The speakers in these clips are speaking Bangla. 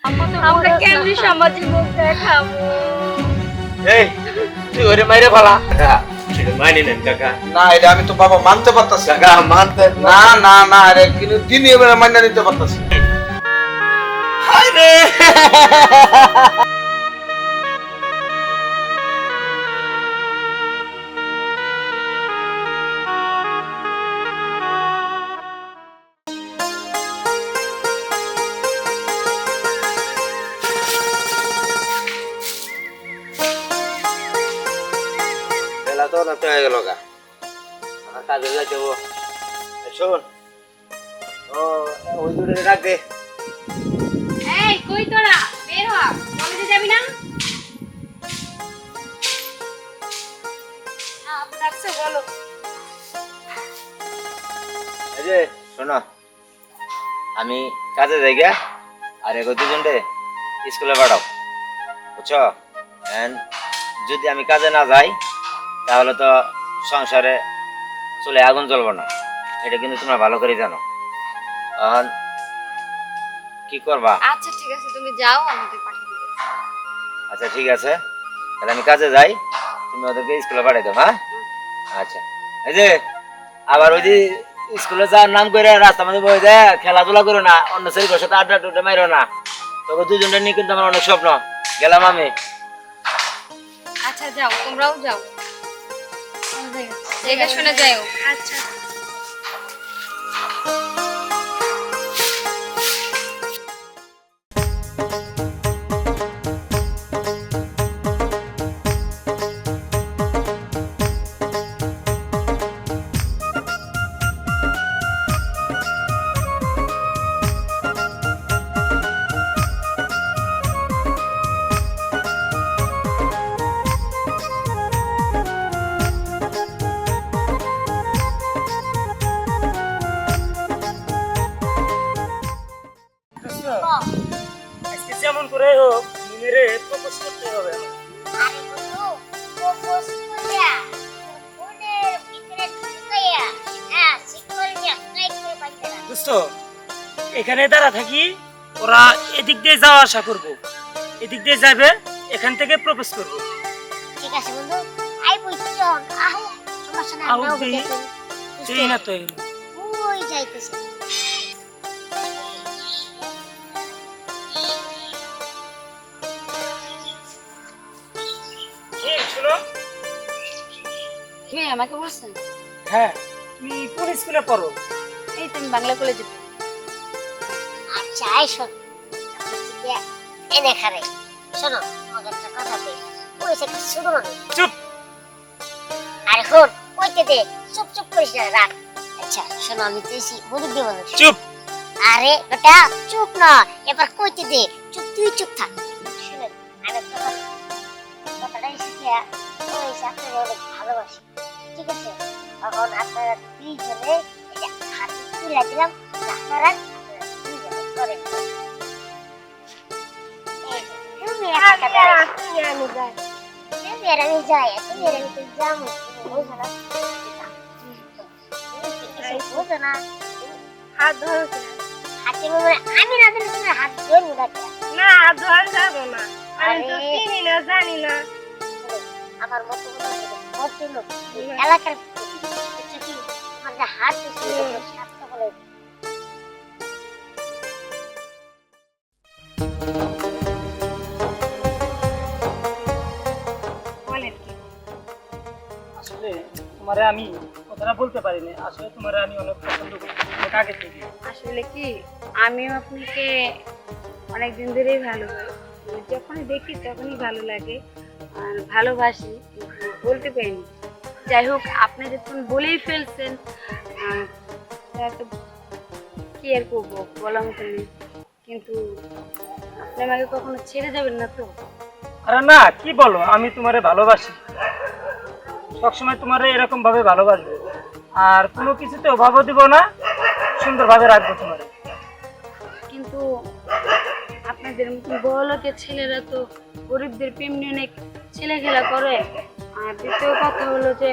আমরা কেমনি সমাজে মুখ দেখাবো? এই তুই ওরে মাইরে ফেলা এটা মানি নেন কাকা। না এটা আমি তো বাবা মানতে পারতাছি কাকা মানতে না না না আরে কিন্তু দিনই এবারে মান্য নিতে পারতাছি হায় রে বেলা তো রাতে হয়ে গেল গা, আমার কাজে যাইতে হবো। শোন ও ওই দূরে রাখ দে। এই কই তোরা বের হ, কলেজে যাবি না? ডাকছে বলো। এই যে শোনো, আমি কাজে যাই গা, আর এগো দুজনকে স্কুলে পাঠাও, বুঝছো? And যদি আমি কাজে না যাই তাহলে তো সংসারে চলে আগুন জ্বলবো না, এটা কিন্তু তোমরা ভালো করে জানো। এখন কি করবা? আচ্ছা ঠিক আছে, তুমি যাও, আমাদের পাঠিয়ে দিবে। আচ্ছা ঠিক আছে, তাহলে আমি কাজে যাই, তুমি ওদেরকে স্কুলে পাঠাই দাও। হ্যাঁ আচ্ছা। এই যে আবার ওই যে স্কুলে যাওয়ার নাম করে রাস্তা মধ্যে বই দেয় খেলাধুলা করো না, অন্য ছেলেদের সাথে আড্ডা টুড্ডা মারো না। তবে দুজনটা নিয়ে কিন্তু আমার অনেক স্বপ্ন। গেলাম আমি। আচ্ছা যাও, তোমরাও যাও, দেখে শুনে যাও। আচ্ছা আজকে যেমন করে হোক মেরে প্রপোজ করতে হবে। আরে বন্ধু প্রপোজ কইরা ফোনের ভিতরে ঢুকাইয়া সিকিউর নিয়ে ফ্লাইট করে পাইতে না দোস্ত এখানে দাঁড়া থাকি, ওরা এদিক দিয়ে যাওয়া আসা করবো, এদিক দিয়ে যাবে, এখান থেকে প্রপোজ করবো। ঠিক আছে বন্ধু আই বুঝছো আহ সমস্যা নাই আউ নাও দেই দেই না তো এগুলো। ওই যাইতেছে এই শোনো, কে আমাকে বলছেন? হ্যাঁ তুমি কোন স্কুলে পড়ো? এই তুমি বাংলা কলেজে। আচ্ছা আই শোন এনে খারে শোনো আমাকে একটা কথা দে কইছে কি শুরু হবে চুপ। আরে হন কইতে দে চুপ চুপ করিস না রাখ আচ্ছা শোনো আমি তেছি বলি দিব না চুপ। আরে বেটা চুপ না এবার কইতে দে চুপ তুই চুপ থাক শুনেন আমি একটা কথাটা শিখিয়া ওই সাথে অনেক ভালোবাসি ঠিক আছে এখন আপনারা দুইজনে এই যে হাত তুলে দিলাম আপনারা দুইজনে করেন তুমি একটা দাঁড়াও তুমি আমি যাই তুমি আর আমি যাই তুমি আর আমি তো যাবো বুঝো না বুঝো না হাত ধরো হাতে মানে আমি না জানি তুমি হাত ধরবো না না, হাত ধরা যাবে না, আমি তো আরে। চিনি না, জানি না। আমার মতো মতো লোক এলাকার কি আমার হাত সাতটা বলে বলেন কি? আসলে তোমারে আমি কথাটা বলতে পারিনি, আসলে তোমারে আমি অনেক পছন্দ করি অনেক আগে থেকে। আসলে কি আমিও আপনাকে অনেকদিন ধরেই ভালোবাসি, যখনই দেখি তখনই ভালো লাগে আর ভালোবাসি, কিন্তু বলতে পারিনি। যাই হোক আপনি যখন বলেই ফেলছেন তা তো কি আর করবো, বলার মতো নেই। কিন্তু আপনি আমাকে কখনো ছেড়ে যাবেন না তো? আরে না কি বলো, আমি তোমারে ভালোবাসি, সবসময় তোমারে এরকম ভাবে ভালোবাসবো, আর কোনো কিছুতে অভাবও দিব না, সুন্দরভাবে রাখবো তোমারে। কিন্তু আপনাদের মতন বড় লোকের ছেলেরা তো গরিবদের প্রেম নিয়ে অনেক ছেলে খেলা করে। আর দ্বিতীয় কথা হলো যে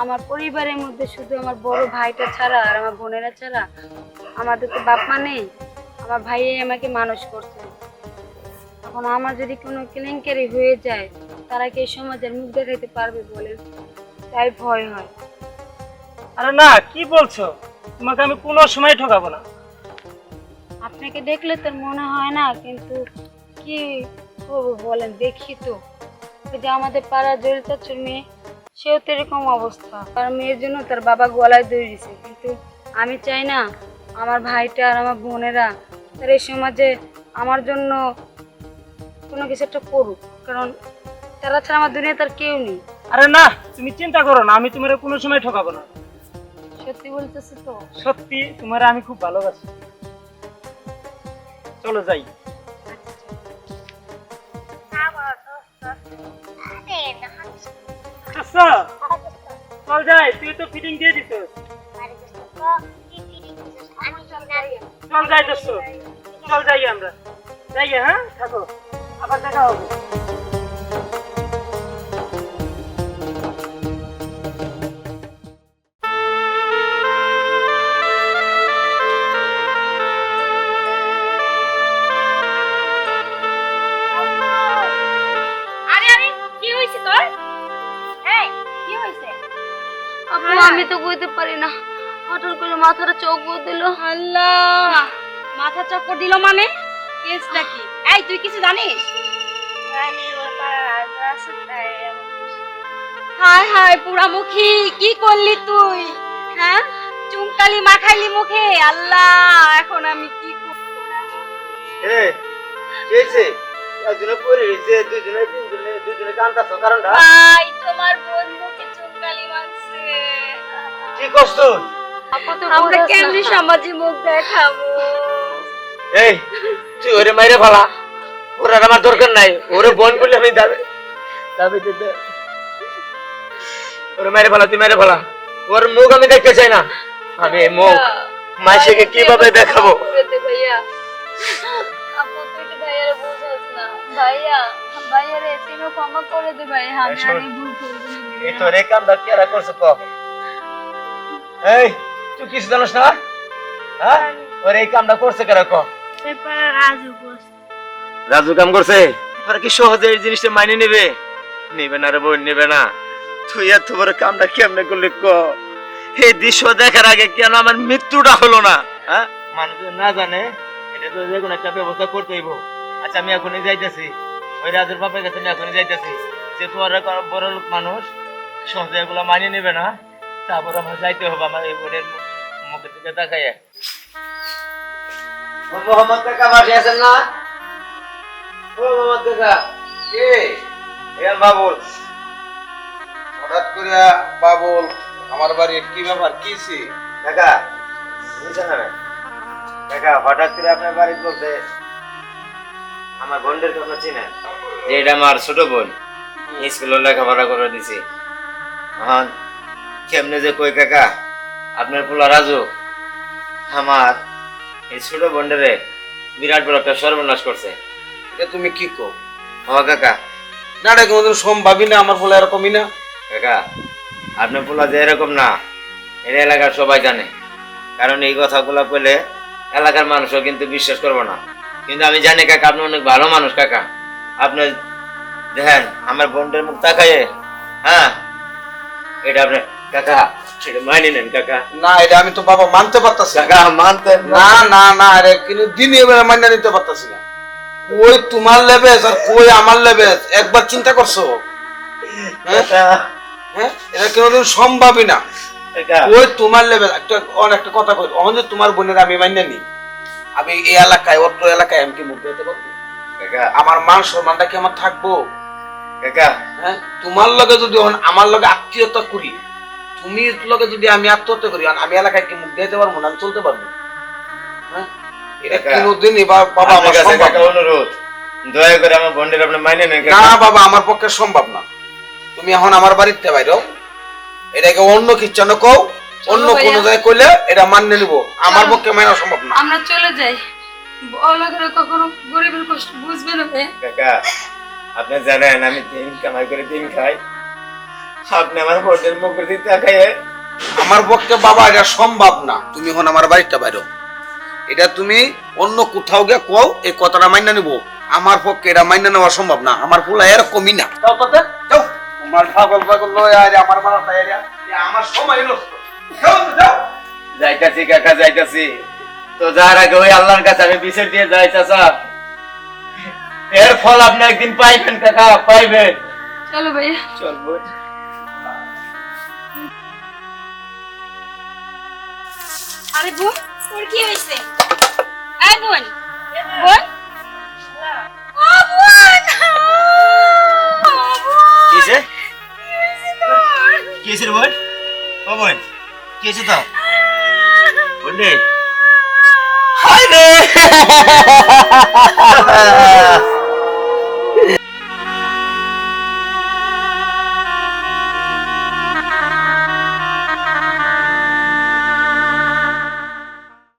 আমার পরিবারের মধ্যে শুধু আমার বড় ভাইটা ছাড়া আর আমার বোনেরা ছাড়া আমাদের তো বাপ মা নেই। আমার ভাইয়ে আমাকে মানুষ করছে, এখন আমার যদি কোনো কেলেঙ্কারি হয়ে যায় তারা কি এই সমাজের মুখ দেখাইতে পারবে বলেন, তাই ভয় হয়। আরে না, কি বলছো? তোমাকে আমি কোনো সময় ঠকাবো না। আপনাকে দেখলে তো মনে হয় না, কিন্তু কি করবো বলেন, দেখি তো। ওই যে আমাদের পাড়ার জয়িল চাচুর মেয়ে, সেও তো এরকম অবস্থা, তার মেয়ের জন্য তার বাবা গলায় দড়ি দিছে। কিন্তু আমি চাই না আমার ভাইটা আর আমার বোনেরা তার এই সমাজে আমার জন্য কোনো কিছু একটা করুক, কারণ তারা ছাড়া আমার দুনিয়া তার কেউ নেই। আরে না, তুমি চিন্তা করো না, আমি তোমার কোনো সময় ঠকাবো না। সত্যি বলতেছে তো? সত্যি, তোমার আমি খুব ভালোবাসি। চলো যাই। আরে না আচ্ছা চল যাই, তুই তো ফিটিং দিয়ে দিস। আরে দোস্ত তো কি ফিলিং দিছিস আমি জানি না চল যাই দোস্ত, চল যাই, আমরা যাই। হ্যাঁ থাকো, আবার দেখা হবে। আরে আরে কি হইছে তোর? এই কি হইছে? আপু আমি তো কইতে পারি না, হঠাৎ করে মাথাটা চক্কর দিল। আল্লাহ, মাথা চক্কর দিল মানে? কেসটা কি? এই তুই কিছু জানিস? আমি বাবা রাস্তায় হায় হায় পুরামুখী, কি করলি তুই? হ্যাঁ, চুনকালি মাখাইলি মুখে। আল্লাহ, এখন আমি কি করব? এ কেছে একজনে পড়ে রইছে, দুইজনে কান্দাছো কারণটা ভাই তোমার বন্ধুকে চুনকালি মারছে। কি কষ্ট? আমরা কেমনি সমাজে মুখ দেখাবো? এই তুই ওরে মাইরে ফেলা, ওর আর আমার দরকার নাই, ওরে বোন বলে আমি দাবি দিতে। ওরে মাইরে ফেলা, তুই মাইরে ফেলা, ওর মুখ আমি দেখতে চাই না। আমি এই মুখ মাইসেকে কিভাবে দেখাবো? ভাইয়া আপু তুই তো ভাইয়ারে বুঝাস না। ভাইয়া ভাইয়ারে তুমি ক্ষমা করে দে ভাইয়া, আমি আর এই ভুল করব না। এই তোর এই কামটা কেরা করছে ক? এই তুই কিছু জানিস না? হ্যাঁ, ওর এই কামটা করছে কেরা ক? পেপার রাজু বস রাজু কাম করছে। আর কি সহজে এই জিনিসটা মাইনে নেবে? নেবে না রে বোন, নেবে না। তুই এত বড় কামটা কেমনে করলি ক? এই দৃশ্য দেখার আগে কেন আমার মৃত্যুটা হলো না? হ্যাঁ, মানুষ যদি না জানে, এটা তো যে কোনো একটা ব্যবস্থা করতে হইব। আচ্ছা আমি এখনই যাইতেছি, ওই রাজুর বাপের কাছে আমি এখনই যাইতেছি। যে তোমার বড় লোক মানুষ, সহজে এগুলো মানিয়ে নেবে না। তারপর আমার যাইতে হবে আমার এই বোনের মুখের দিকে তাকাইয়া। মোহাম্মদ কাকা বাসে আছেন না? ও মোহাম্মদ কাকা। কে এ বাবুল। হঠাৎ করে বাবুল আমার বাড়ি, কি ব্যাপার? কিছি কাকা বুঝছেন না কাকা, হঠাৎ করে আপনার বাড়ি বলতে আমার বোনদের কথা চিনেন? যে এটা আমার ছোট বোন, স্কুলে লেখাপড়া করে দিছি। এখন কেমনে যে কই কাকা, আপনার পোলা রাজু আমার এই ছোট বোনটারে বিরাট বড় একটা সর্বনাশ করছে। এটা তুমি কি কো? ও কাকা, না এটা কোনোদিন সম্ভাবই না, আমার বলে এরকমই না। কাকা আপনার পোলা যে এরকম না, এটা এলাকার সবাই জানে। কারণ এই কথাগুলো বলে এলাকার মানুষও কিন্তু বিশ্বাস করবো না। কিন্তু আমি জানি কাকা, আপনি অনেক ভালো মানুষ কাকা। আপনি দেখেন আমার বোনদের মুখ তাকাইয়ে, হ্যাঁ এটা আপনি কাকা সেটা মানি নেন কাকা। না এটা আমি তো বাবা মানতে পারতাছি না। কাকা মানতেন না না না, আরে কিন্তু দিন এবারে মান্য নিতে পারতাছি না। ওই তোমার লেবেস আর কই আমার লেবেস, একবার চিন্তা করছো? হ্যাঁ, এটা কোনোদিন সম্ভবই না। কাকা ওই তোমার লেবেল একটা অনেকটা কথা কই, অহন যে তোমার বোনের আমি মান্য নি, আমি এই এলাকায় অত এলাকায় আমি কি মুখ দিতে পারবো? কাকা আমার মান সম্মানটা কি আমার থাকবো? কাকা হ্যাঁ, তোমার লগে যদি আমার লগে আত্মীয়তা করি, তুমি লগে যদি আমি আত্মহত্যা করি, আমি এলাকায় কি মুখ দিতে পারবো না? আমি চলতে পারবো? হ্যাঁ, এটা কোনোদিন বাবা আমার সম্ভব কাকা অনুরোধ, দয়া করে আমার বোনদের আপনি মাইনে নেন না। কাকা। বাবা আমার পক্ষে সম্ভব না। তুমি এখন আমার বাড়িতে বাইরো, এটাকে অন্য কিছু না কও, অন্য কোনো জায়গায় কইলে এটা মান্য নিব, আমার পক্ষে মানা সম্ভব না। আমরা চলে যাই, বলা করে কখনো গরিবের কষ্ট বুঝবে না ভাই। কাকা আপনি জানেন আমি দিন কামাই করে দিন খাই, আপনি আমার বোনদের মুখ দিতে তাকাইয়ে আমার পক্ষে বাবা এটা সম্ভব না। তুমি এখন আমার বাড়িতে বাইরো, এটা তুমি অন্য কোথাও গিয়ে কও, এই কথাটা মান্য নিব, আমার পক্ষে এটা মাইনে নেওয়া সম্ভব না আমার পোলা এরকমই না যাও তো যাও তোমার পাগল পাগল লয় আর আমার মারা তাই আমার সময় নষ্ট যাও তো যাও যাইতাছি কাকা যাইতাছি তো যার আগে ওই আল্লাহর কাছে আমি বিচার দিয়ে যাই চাচা এর ফল আপনি একদিন পাইবেন কাকা পাইবেন চলো ভাইয়া চল বোন আরে বোন তোর কি হয়েছে এই বোন বোন ও বোন কিসে কিসের বোন ও বোন কিসে তো বোন রে হায় রে